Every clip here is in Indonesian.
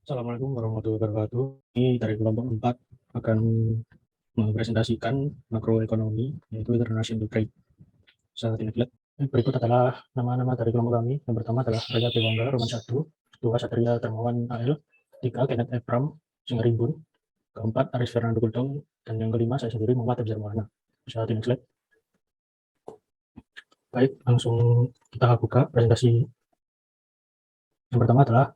Assalamualaikum warahmatullahi wabarakatuh. Ini dari kelompok 4 akan mempresentasikan makroekonomi, yaitu international trade. Saya tidak lihat. Berikut adalah nama-nama dari kelompok kami. Yang pertama adalah Raya Dewangga, Roman 1, 2 Satria Darmawan AL, 3 Kenneth Ebram, Singarimbun, keempat Aris Fernando Gultong, dan yang kelima saya sendiri Muhammad Abzar Maulana. Saya tidak lihat. Baik, langsung kita buka presentasi. Yang pertama adalah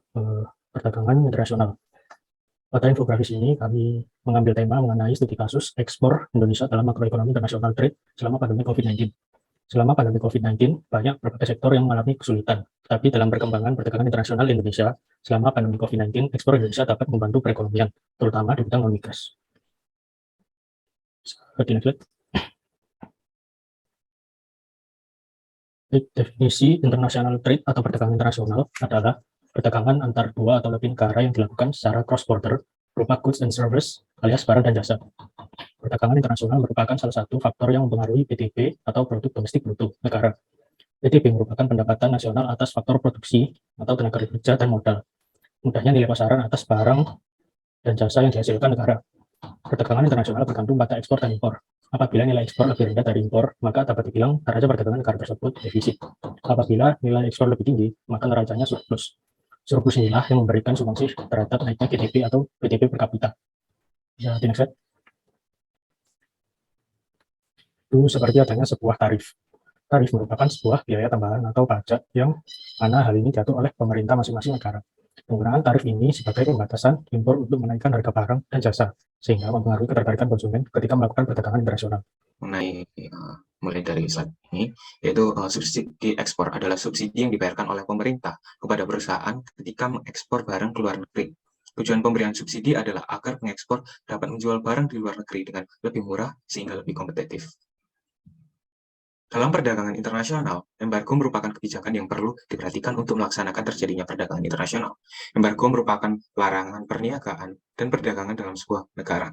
perdagangan internasional. Pada infografis ini kami mengambil tema mengenai studi kasus ekspor Indonesia dalam makroekonomi internasional trade selama pandemi COVID-19. Selama pandemi COVID-19, banyak berbagai sektor yang mengalami kesulitan. Tetapi dalam perkembangan perdagangan internasional Indonesia, selama pandemi COVID-19, ekspor Indonesia dapat membantu perekonomian, terutama di bidang non-migas. Definisi international trade atau perdagangan internasional adalah perdagangan antar dua atau lebih negara yang dilakukan secara cross-border berupa goods and service alias barang dan jasa. Perdagangan internasional merupakan salah satu faktor yang mempengaruhi PDB atau produk domestik bruto negara. PDB merupakan pendapatan nasional atas faktor produksi atau tenaga kerja dan modal. Mudahnya nilai pasaran atas barang dan jasa yang dihasilkan negara. Perdagangan internasional bergantung pada ekspor dan impor. Apabila nilai ekspor lebih rendah dari impor, maka dapat dibilang neraca perdagangan negara tersebut defisit. Apabila nilai ekspor lebih tinggi, maka neracanya surplus. Surplus inilah yang memberikan sumbangsi terhadap naiknya GDP atau PDB per kapita. Ya, next slide. Itu seperti adanya sebuah tarif. Tarif merupakan sebuah biaya tambahan atau pajak yang mana hal ini jatuh oleh pemerintah masing-masing negara. Penggunaan tarif ini sebagai pembatasan impor untuk menaikkan harga barang dan jasa, sehingga mempengaruhi ketertarikan konsumen ketika melakukan perdagangan internasional. Mulai dari slide ini, yaitu subsidi ekspor adalah subsidi yang dibayarkan oleh pemerintah kepada perusahaan ketika mengekspor barang ke luar negeri. Tujuan pemberian subsidi adalah agar pengekspor dapat menjual barang di luar negeri dengan lebih murah sehingga lebih kompetitif. Dalam perdagangan internasional, embargo merupakan kebijakan yang perlu diperhatikan untuk melaksanakan terjadinya perdagangan internasional. Embargo merupakan larangan perniagaan dan perdagangan dalam sebuah negara.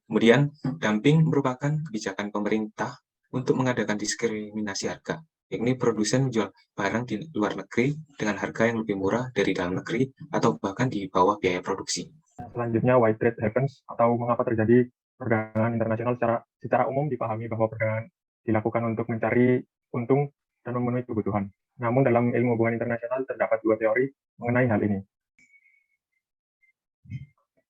Kemudian, dumping merupakan kebijakan pemerintah untuk mengadakan diskriminasi harga, yakni produsen menjual barang di luar negeri dengan harga yang lebih murah dari dalam negeri atau bahkan di bawah biaya produksi. Selanjutnya, why trade happens, atau mengapa terjadi perdagangan internasional. Secara umum dipahami bahwa perdagangan dilakukan untuk mencari untung dan memenuhi kebutuhan. Namun dalam ilmu hubungan internasional terdapat dua teori mengenai hal ini.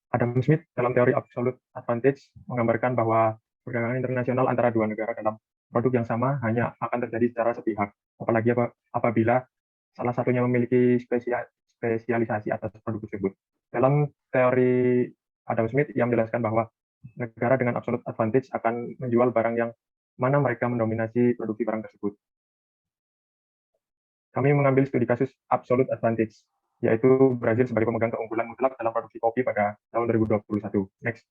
Adam Smith dalam teori absolute advantage menggambarkan bahwa perdagangan internasional antara dua negara dalam produk yang sama hanya akan terjadi secara sepihak, apalagi apabila salah satunya memiliki spesialisasi atas produk tersebut. Dalam teori Adam Smith, ia menjelaskan bahwa negara dengan absolute advantage akan menjual barang yang mana mereka mendominasi produksi barang tersebut. Kami mengambil studi kasus absolute advantage, yaitu Brazil sebagai pemegang keunggulan mutlak dalam produksi kopi pada tahun 2021. Next.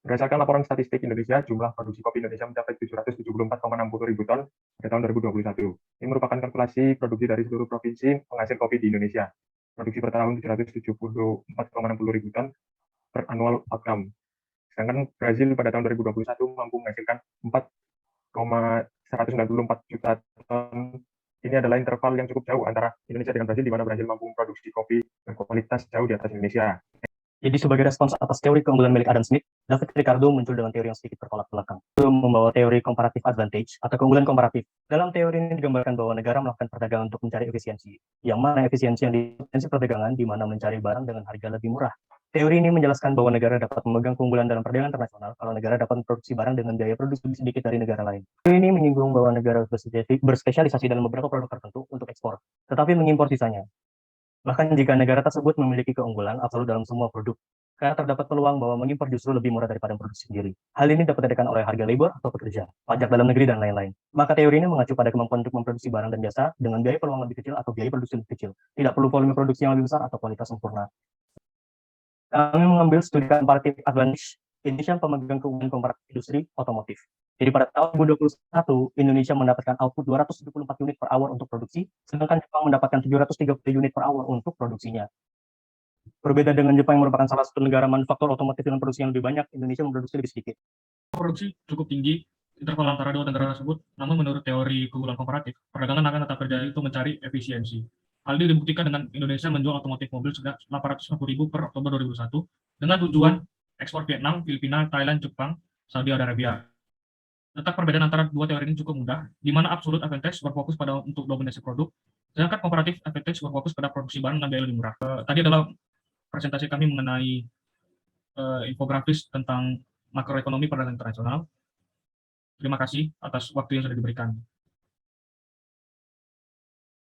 Berdasarkan laporan statistik Indonesia, jumlah produksi kopi Indonesia mencapai 774,60 ribu ton pada tahun 2021. Ini merupakan kalkulasi produksi dari seluruh provinsi penghasil kopi di Indonesia. Produksi per tahun 774,60 ribu ton per annual outcome. Sedangkan Brazil pada tahun 2021 mampu menghasilkan 4,194 juta ton. Ini adalah interval yang cukup jauh antara Indonesia dengan Brazil, di mana Brazil mampu memproduksi kopi berkualitas jauh di atas Indonesia. Jadi sebagai respons atas teori keunggulan milik Adam Smith, David Ricardo muncul dengan teori yang sedikit bertolak belakang. Dia membawa teori comparative advantage atau keunggulan komparatif. Dalam teori ini digambarkan bahwa negara melakukan perdagangan untuk mencari efisiensi. Yang mana efisiensi yang diefisiensi perdagangan di mana mencari barang dengan harga lebih murah. Teori ini menjelaskan bahwa negara dapat memegang keunggulan dalam perdagangan internasional kalau negara dapat memproduksi barang dengan biaya produksi lebih sedikit dari negara lain. Teori ini menyinggung bahwa negara berspesialisasi dalam beberapa produk tertentu untuk ekspor, tetapi mengimpor sisanya. Bahkan jika negara tersebut memiliki keunggulan absolut dalam semua produk, karena terdapat peluang bahwa mengimpor justru lebih murah daripada memproduksi sendiri. Hal ini dapat ditekan oleh harga labor atau pekerja, pajak dalam negeri, dan lain-lain. Maka teori ini mengacu pada kemampuan untuk memproduksi barang dan jasa dengan biaya peluang lebih kecil atau biaya produksi lebih kecil. Tidak perlu volume produksi yang lebih besar atau kualitas sempurna. Kami mengambil studi comparative advantage Indonesia pemegang keunggulan komparatif industri otomotif. Jadi pada tahun 2021, Indonesia mendapatkan output 274 unit per hour untuk produksi, sedangkan Jepang mendapatkan 730 unit per hour untuk produksinya. Berbeda dengan Jepang yang merupakan salah satu negara manufaktur otomotif dengan produksi yang lebih banyak, Indonesia memproduksi lebih sedikit. Produksi cukup tinggi, interval antara dua negara tersebut, namun menurut teori keunggulan komparatif, perdagangan akan tetap terjadi untuk mencari efisiensi. Hal ini dibuktikan dengan Indonesia menjual otomotif mobil sekitar 850.000 per Oktober 2001 dengan tujuan ekspor Vietnam, Filipina, Thailand, Jepang, Saudi Arabia. Letak perbedaan antara dua teori ini cukup mudah, di mana absolute advantage berfokus pada untuk dominasi produk, sedangkan comparative advantage berfokus pada produksi barang dan biaya lebih murah. Tadi adalah presentasi kami mengenai infografis tentang makroekonomi perdagangan internasional. Terima kasih atas waktu yang sudah diberikan.